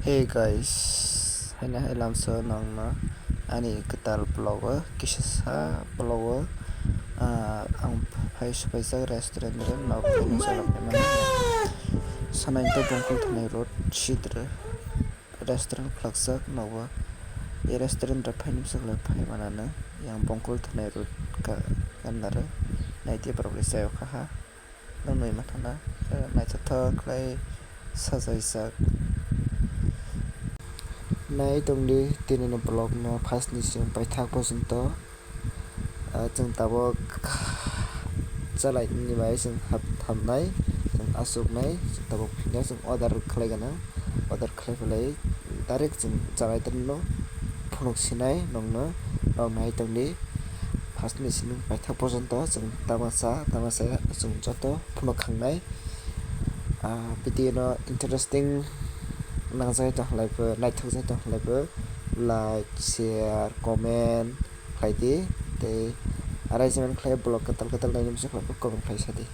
Hey guys, hanya lamso nang na ani ketal blower kisah blower ang hai spaisa restaurant ren na pini salap mana sanai to bongkol thanai road sidre restaurant flagsak nawa e restaurant ra phaini sakla phai manana yang bongkol thanai road ka kanara naiti progress ayo kha nang noi mathana naitha klai sajaijak nai tongdi tinini blog no first ni sing paithak porjonto जों दाबो चालायनि बाय जों हाबनाय जों आसुकनाय जों दाबो फिनो जों अर्डार खालायगोन अर्डार खालायफालाय डाइरेक्ट जों जानायदोंनो फुनुकसिनाय नंनो नाय तंनि फार्स्ट नि सिं पाइथा पर्यन्त जों तामासा जों जत फुनुखांनाय बिदिनो इन्टारेस्टिं नांजाय दंलायबो नायथावजाय दंलायबो लाइक शेयार कमेन्ट खायदि ते arrangement खालाय ब्लग कताल नायनो बिसोर कमेन्ट खालाय सादि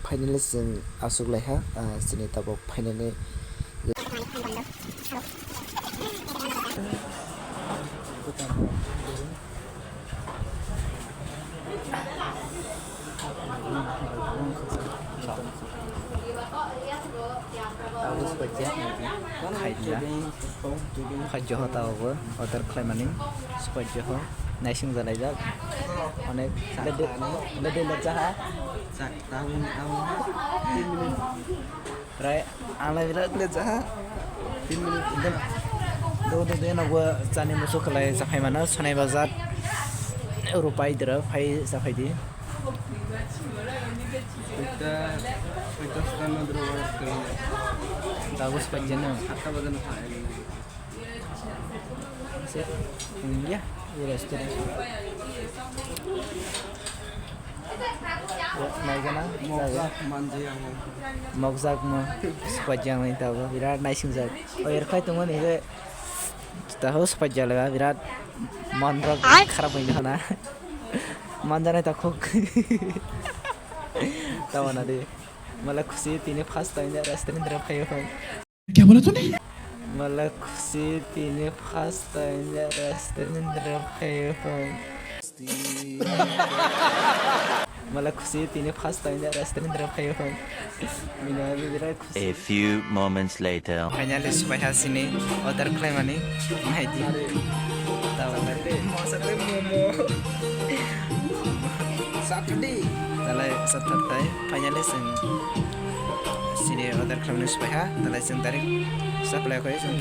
फाइनाली जों आसुगलायहा जोंनि ताबो फाइनाली खाद्य हतावबो अर्डार खालामनानै स्पाइसि हो नायसिं जालायजाक अनेक बेदे लजाहा tahun right आंलाय बिराद लजाहा 3 मिनिट दो नावबो जानि मुसु खलाय जाखाय मानो सनाय बाजार रुपाय दर फाय जाफायदि bagus pajannya ya restoran naik kana mokzak mo sepajang ini tahu birat naik singzak oh ya kai tunggu nih tahu sepajang lah birat mandrak kharap ini kana mandarnya takut tahu nanti malah खुशी तीने first time restaurant तरफ खायो हम क्या बोला तूने malah खुशी तीने फर्स्ट टाइम रेस्टोरेंट तरफ खायो हम malah खुशी तीने फर्स्ट टाइम रेस्टोरेंट तरफ खायो हम मिना बिराद खुशी A few moments later finally सुबायहा सिनि अर्डार खालामनानै माहिती tahu nanti masaknya momo Saturday dalai Saturday finally जों sini order खालामनो सुबायहा dalai जों डाइरेक्ट साप्लाय खायो जों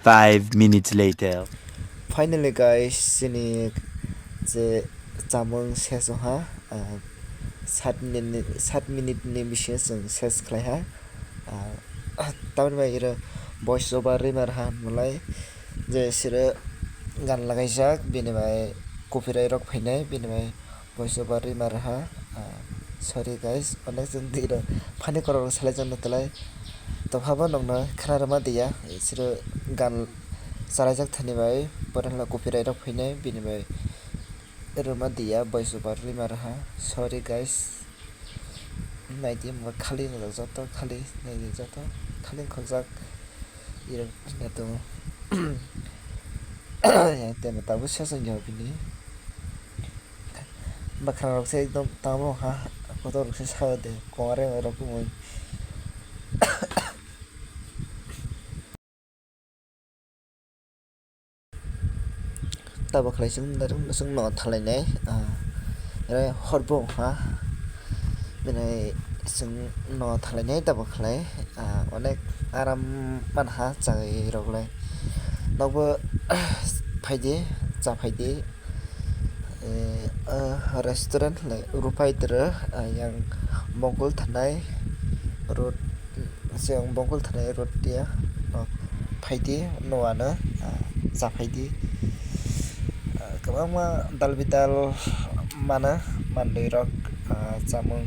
5 minutes later finally guys sini je jamung seso ha 7 minute ni bishe जों ses खालायहा तामन bye voice over rimer ha mulai je sire gan lagaijak bini bai copyright rok fैनाय bini bai voice over rimer ha sorry guys onek जों diro phani korok salai talai to habo nongna khanarama dia sire gan sarajak thani bai porala copyright rok fैनाय bini bai roma dia voice over rimer ha sorry guys naiti mo khali no joto khali naiti joto khali khojak iro nato ya tena tabu sesong yo bini bakhan rok se ekdom tamo ha photo rok se sade kore rok mo tabo khlai sung darum sung no thalainai horbo ha benai sung no thalainai tabo khlai onek aram manha chai roglai nokbo phaidi cha phaidi restaurant lai rupai dra yang mongol thanai road जों बंगल थानाय रटिया फायदि न'आनो जाफायदि गोबां मा दाल बिदाल मानो मान्दै रक जामुं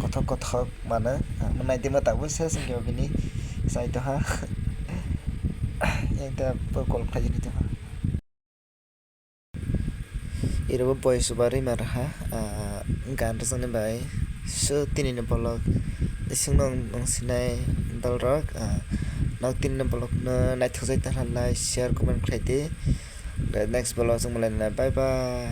kothok kothok mana menai dima tak bisa sengkau bini saya itu ha yang tak berkol kaji itu ha irobo boy subari marha gan rasang bai so tini ne bolok ising nong sinai dal rok nok tini ne bolok na naithok jai tan halai share comment khaiti next bolok jong malai bye bye.